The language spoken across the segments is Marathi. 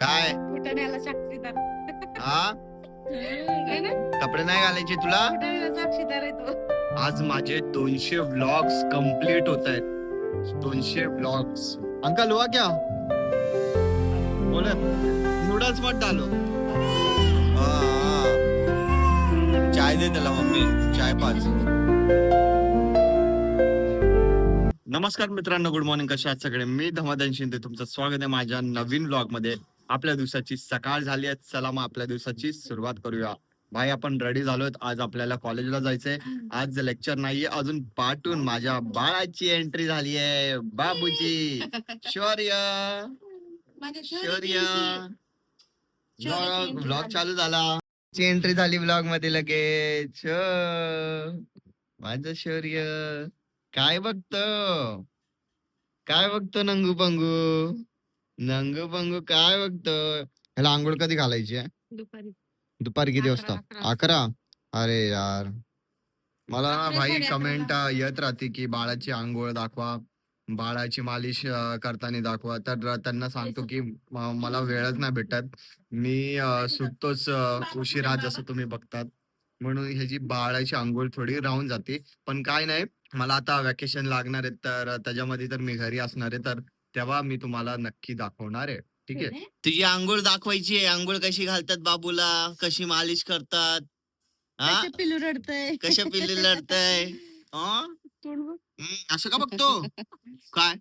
काय फुटाण्याला साक्षीदार हा है ना? कपडे नाही घालायचे तुला? फुटाण्याला साक्षीदार आहे तो. आज माझे 200 व्लॉग्स कंप्लीट होत आहेत. 200 व्लॉग्स. अंकल हुआ क्या? बोलत नूडल्स मत डालो. चाय दे त्याला मम्मी, चाय पाच. नमस्कार मित्रांनो, गुड मॉर्निंग. कसे आहात सगळे? मी धमादान शिंदे, तुमचं स्वागत आहे माझ्या नवीन व्लॉग मध्ये. आपल्या दिवसाची सकाळ झाली आहे. चला मग आपल्या दिवसाची सुरुवात करूया. भाई आपण रेडी झालोय. आज आपल्याला कॉलेजला जायचंय. आज लेक्चर नाहीये अजून. पाठून माझ्या बाळाची एंट्री झाली आहे. बाबूची शौर्य शौर्य व्लॉग चालू झाला. एंट्री झाली व्लॉग मध्ये लगेच. माझं शौर्य काय बघतो, काय बघतो? नंगू पंगू, नंगू पंगू काय बघतो? ह्याला आंघोळ कधी घालायची आहे? दुपारी दुपारी किती वाजता? 11. अरे यार, मला ना 11, भाई 11:30 कमेंट येत राहते की बाळाची आंघोळ दाखवा, बाळाची मालिश करताना दाखवा. तर त्यांना सांगतो की मला वेळच नाही भेटत. मी सुटतोच उशिरा, जसं तुम्ही बघतात. म्हणून ह्याची बाळाची आंघोळ थोडी राहून जाते. पण काय नाही, मला आता वॅकेशन लागणार आहे, तर त्याच्यामध्ये तर मी घरी असणार आहे. तर तेव्हा मी तुम्हाला नक्की दाखवणार आहे. ठीक आहे. तुझी आंघोळ दाखवायची आहे. आंघोळ कशी घालतात बाबूला, कशी मालिश करतात, हा कसे पिलू रडतय, कशा पिल्ली लढतय. तोंड बघ. असं का बघतो? काय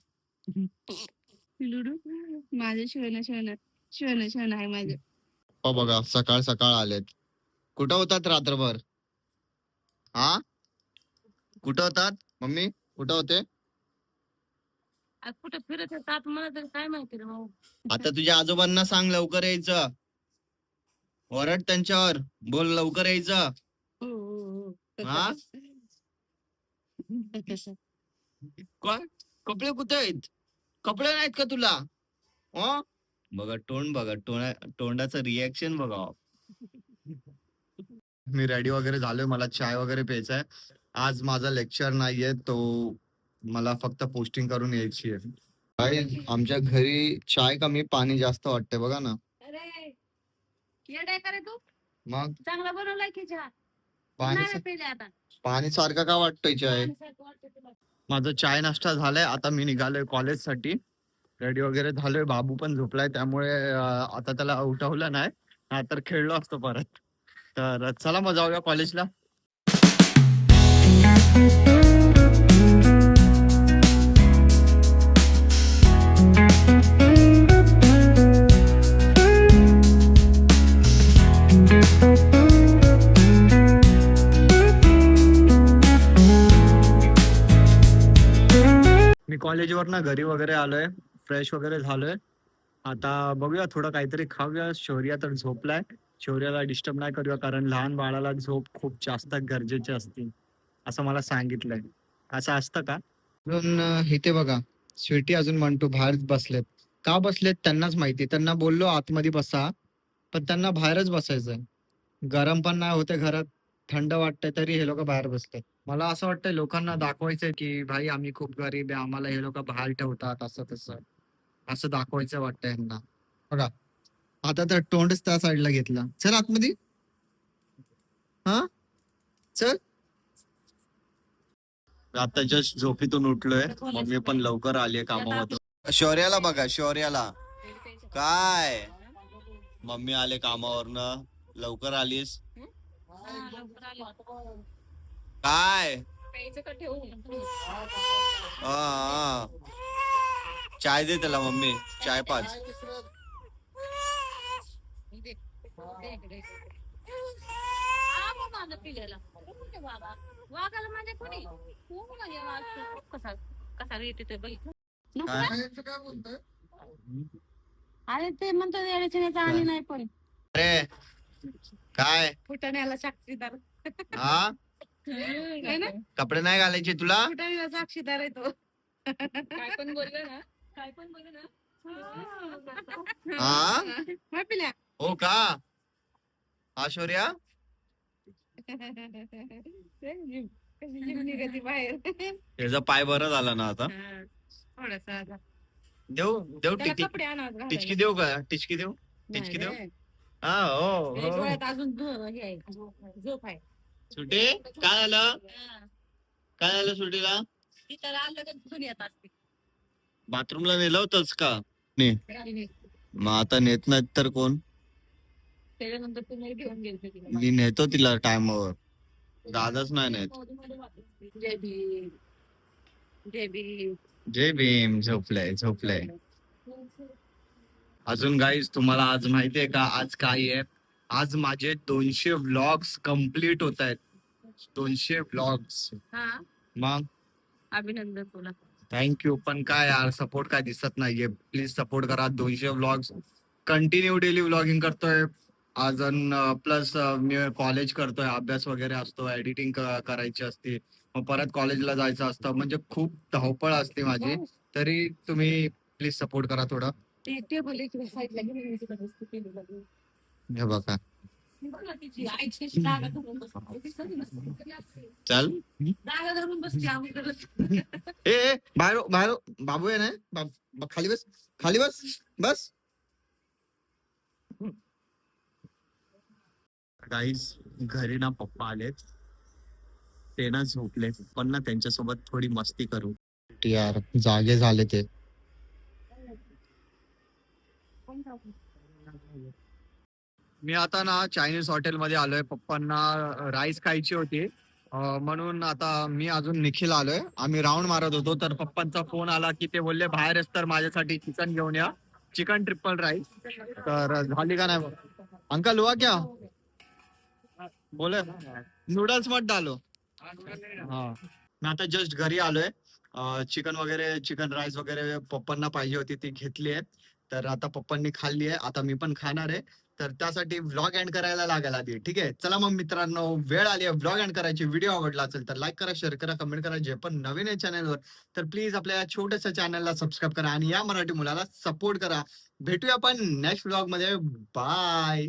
पिलुडू माझे शिवण शिवण शिवण शिवण आहे माझे. हो बघा, सकाळ सकाळ आलेत. कुठं होतात रात्रभर? हा, कुठं होतात मम्मी? कुठं होते? आज कुठे फिरत येतात मला तर काय माहिती रे भाऊ. आता तुझ्या आजोबांना सांग लवकर यायचं. ओरड त्यांच्यावर, बोल लवकर यायचं. हो, हो, हो. हा? काय कपडे कुठे आहेत? कपडे नाहीत का तुला? हो बघा तोंड, बघा तोंडाचं रिएक्शन बघा. मी रेडी वगैरे झालोय. मला चाय वगैरे प्यायचाय. आज माझा लेक्चर नाहीये, तो मला फक्त पोस्टिंग करून यायची आहे. भाई आमच्या घरी चाय कमी, पाणी जास्त वाटते बघा ना. अरे येडाय का रे तू? मग चांगला बनवलाय की चहा? पाणी नाही पिले आता. पाणी सारखं का वाटतोय चाय? पाण्यासारखं वाटतं तुला. माझा चाय नाश्ता झालाय. आता मी निघालोय कॉलेज साठी. रेडी वगैरे झालोय. बाबू पण झोपलाय, त्यामुळे आता त्याला उठवलं नाही, नाहीतर खेळलो असतो परत. तर चला मग जाऊया कॉलेजला. मी कॉलेजवर घरी वगैरे आलोय, फ्रेश वगैरे झालोय. आता बघूया, थोडं काहीतरी खाऊया. शौर्य तर झोपलाय. शौर्याला डिस्टर्ब नाही करूया, कारण लहान बाळाला झोप खूप जास्त गरजेची असते, असं मला सांगितलंय. असं असतं का? अजून इथे बघा, स्वीटी अजून मंटू बाहेर बसलेत. का बसलेत त्यांनाच माहिती. त्यांना बोललो आतमध्ये बसा, पण त्यांना बाहेरच बसायचंय. गरम पण नाही होते घरात, थंड वाटतंय, तरी हे लोक बाहेर बसतात. मला असं वाटतंय लोकांना दाखवायचंय की भाई आम्ही खूप गरीब आहे, आम्हाला हे लोक बाहेर ठेवतात, असं तसं असं दाखवायचं वाटतंय ह्यांना. बघा आता तर तोंडच त्या साईडला घेतला. चल आतमध्ये. हा चल. आता जस्ट झोपेतून उठलोय. मम्मी पण लवकर आलीये कामावर. शौर्याला बघा, शौर्याला काय, मम्मी आले कामावरनं, लवकर आलीस काय? चाय दे त्याला मम्मी, चाय पाच. वाघाला माझ्या कोणी कसा कसा रेट येतोय बघितलं. अरे ते म्हणतो येण्याचा आणि नाही पण. अरे काय फुटाण्याला साक्षीदार. हा, है ना? कपडे नाही घालायचे तुला? फुटाण्याला साक्षीदार आहे तो. काय पण बोललं ना, काय पण बोललं ना. हा पिल्या हो का? हा शौर्या, निघती बाहेर. त्याचा पाय बरं झाला ना आता. थोडासा देऊ देऊ त्याला टिचकी कपडे आणा टिचकी देऊ का? टिचकी देऊ? हिचकी देऊ? नाही हा हो रे. हो. डोळ्यात अजून हे आहे, झोप आहे. सुटे काय झालं? काय झालं सुटीला? तिथं आलं का दुनियात असते. बाथरूमला नेलं होतंस का? मग आता नेत नाहीत तर कोण? त्याच्यानंतर तुम्ही घेऊन गेलते तिला. मी नेतो तिला टाइमवर. दादाच नाही नेत. जय भीम. जय भीम. जय भीम. झोपलंय झोपलंय. अजून गाईज तुम्हाला आज माहितीये का आज काय आहे? आज माझे 200 व्लॉग्स कम्प्लीट होत आहेत. 200 व्लॉग्स. हा मग अभिनंदन तुला. थँक्यू. पण काय यार सपोर्ट काय दिसत नाहीये. प्लीज सपोर्ट करा. 200 व्लॉग्स कंटिन्यू डेली व्लॉगिंग करतोय. अजून प्लस मी कॉलेज करतोय. अभ्यास वगैरे असतो. एडिटिंग करायची असते. मग परत कॉलेजला जायचं असतं. म्हणजे खूप धावपळ असते माझी. तरी तुम्ही प्लीज सपोर्ट करा थोडं. ते टेबल एक साईडला घेऊन तिकडे बसते टेबलला घेऊन. हे बघा बघ तिची आईची कशी जागा धरून बसते. ती कधी बसते? चल. जागा धरून बसते अगोदर. ए बाहेर बाहेर बाबू आहे ना खाली बस खाली बस बस. गाईज घरी ना पप्पा आलेत. ते ना झोपले पण ना त्यांच्यासोबत थोडी मस्ती करू. यार जागे झाले ते. मी आता ना चायनीज हॉटेलमध्ये आलोय. पप्पांना राईस खायची होती. म्हणून आता मी अजून निखिल आलोय. आम्ही राऊंड मारत होतो तर पप्पांचा फोन आला की ते बोलले बाहेरच तर माझ्यासाठी चिकन घेऊन या. Chicken triple rice. तर झाली का नाही अंकल हुआ क्या बोले नूडल्स मत डालो. हा मी आता जस्ट घरी आलोय. चिकन वगैरे चिकन राईस वगैरे पप्पांना पाहिजे होती ती घेतली आहे. तर आता पप्पांनी खाल्ली आहे. आता मी पण खाणार आहे. तर त्यासाठी व्लॉग एंड करायला लागेल आधी. ठीक आहे चला मग मित्रांनो वेळ आली आहे व्लॉग एंड करायची. व्हिडिओ आवडला असेल तर लाईक करा शेअर करा कमेंट करा. जे पण नवीन आहे चॅनलवर तर प्लीज आपल्या छोट्याशा चॅनलला सबस्क्राईब करा आणि या मराठी मुलाला सपोर्ट करा. भेटूया आपण नेक्स्ट व्लॉग मध्ये. बाय.